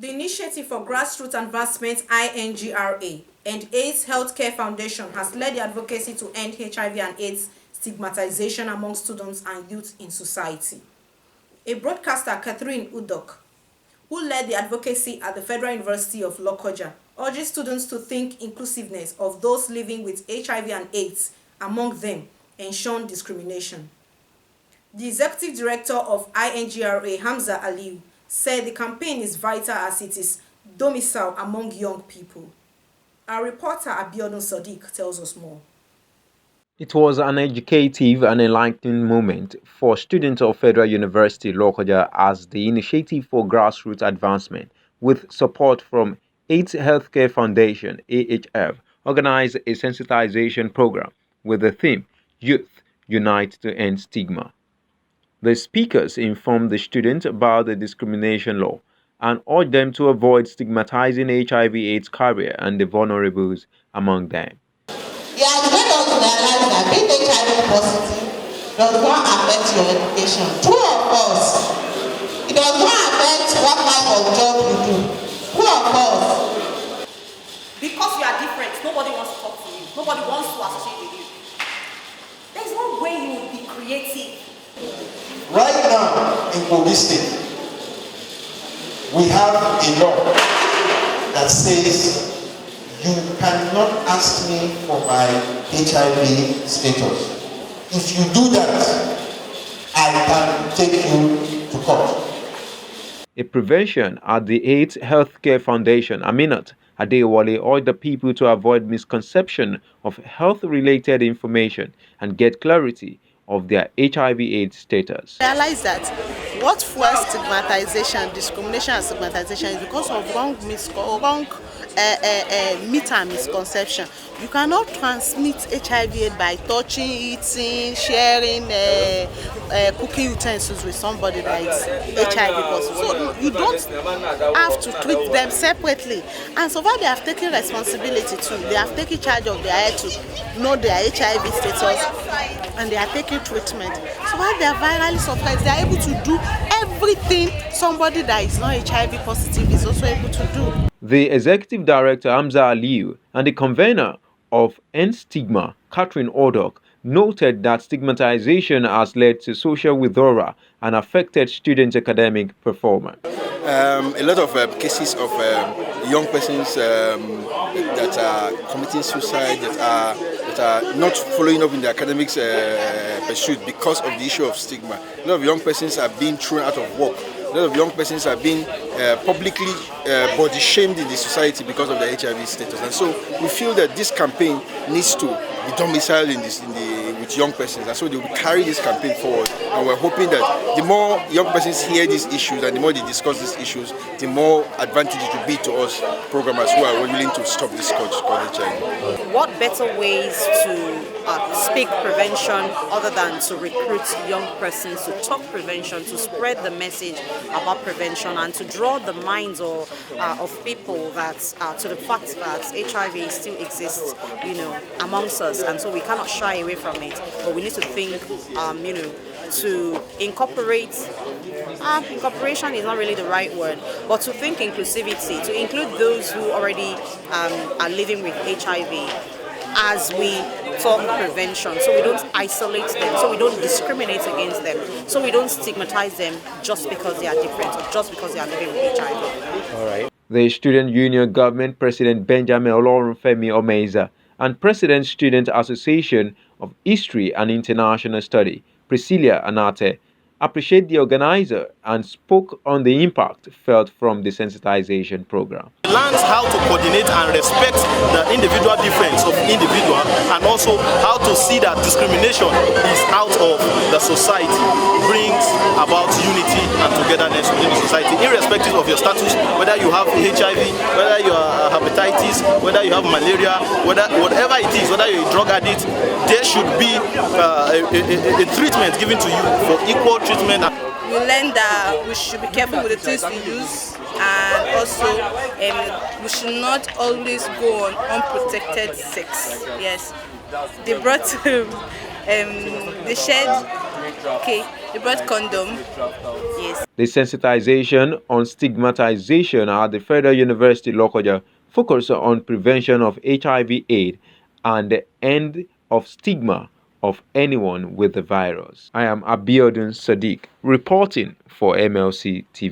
The Initiative for Grassroots Advancement INGRA and AIDS Healthcare Foundation has led the advocacy to end HIV and AIDS stigmatization among students and youth in society. A broadcaster, Kathrine Idok, who led the advocacy at the Federal University of Lokoja, urges students to think inclusiveness of those living with HIV and AIDS among them and shun discrimination. The executive director of INGRA Hamza Aliu said the campaign is vital as it is domiciled among young people. Our reporter Abiodun Sadiq tells us more. It was an educative and enlightening moment for students of Federal University of Lokoja as the Initiative for Grassroots Advancement, with support from AIDS Healthcare Foundation (AHF), organized a sensitization program with the theme Youth Unite to End Stigma. The speakers informed the students about the discrimination law and urged them to avoid stigmatizing HIV/AIDS carrier and the vulnerables among them. You are made us realize that being HIV positive does not affect your education. Two of us, it does not affect what type of job you do. Two of us. Because you are different, nobody wants to talk to you. Nobody wants to associate with you. There's no way you will be creative. Right now in Kogi State, we have a law that says you cannot ask me for my HIV status. If you do that, I can take you to court. A prevention at the AIDS Healthcare Foundation, Aminat Adewale, urged the people to avoid misconception of health-related information and get clarity of their HIV/AIDS status. Realize that what fuels stigmatization, discrimination and stigmatization is because of wrong myth and misconception. You cannot transmit HIV by touching, eating, sharing cooking utensils with somebody that is HIV positive. So you don't have to treat them separately. And so far they have taken responsibility too. They have taken charge of their head to know their HIV status and they are taking treatment. So while they are virally suppressed, they are able to do everything somebody that is not HIV positive is also able to do. The Executive Director, Hamza Aliu, and the convener of End Stigma, Kathrine Idok, noted that stigmatization has led to social withdrawal and affected students' academic performance. A lot of cases of young persons that are committing suicide, that are not following up in their academics pursuit because of the issue of stigma. A lot of young persons are being thrown out of work. A lot of young persons are being publicly body shamed in the society because of their HIV status. And so we feel that this campaign needs to be domiciled with young persons. And so they will carry this campaign forward. And we're hoping that the more young persons hear these issues and the more they discuss these issues, the more advantage it will be to us programmers who are willing to stop this scourge called HIV. What better ways to speak prevention other than to recruit young persons to talk prevention, to spread the message about prevention and to draw the minds of people that to the fact that HIV still exists, amongst us, and so we cannot shy away from it. But we need to think, to incorporate. Incorporation is not really the right word, but to think inclusivity, to include those who already are living with HIV as we talk prevention, so we don't isolate them, so we don't discriminate against them, so we don't stigmatize them just because they are different or just because they are living with HIV. All right. The Student Union Government President Benjamin Olorunfemi Omeza and President Student Association of History and International Study, Priscilla Anate, appreciate the organizer and spoke on the impact felt from the sensitization program. Learns how to coordinate and respect the individual difference of individual, and also how to see that discrimination is out of the society, brings about unity and togetherness within the society, irrespective of your status, whether you have HIV, whether you are hepatitis, whether you have malaria, whatever it is, whether you're a drug addict, there should be a treatment given to you for equal treatment. We learned that we should be careful with the things we use, and also we should not always go on unprotected sex. Yes, they brought they shared Okay, they brought condom. Yes. The sensitization on stigmatization at the Federal University of Lokoja focus on prevention of HIV/AIDS and the end of stigma of anyone with the virus. I am Abiodun Sadiq, reporting for MLC TV.